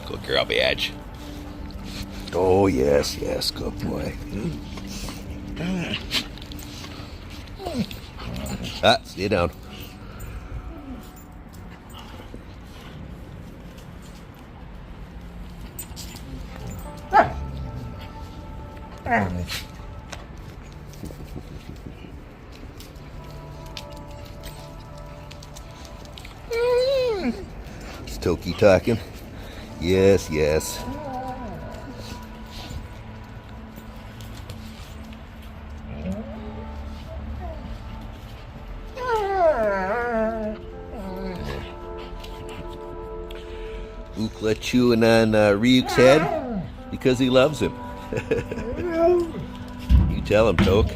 Go grab the edge. Oh, yes, yes, good boy. Ah, stay down. Is Toki talking? Yes, yes. Ukla chewing on Ryuk's head because he loves him. You tell him, Toke.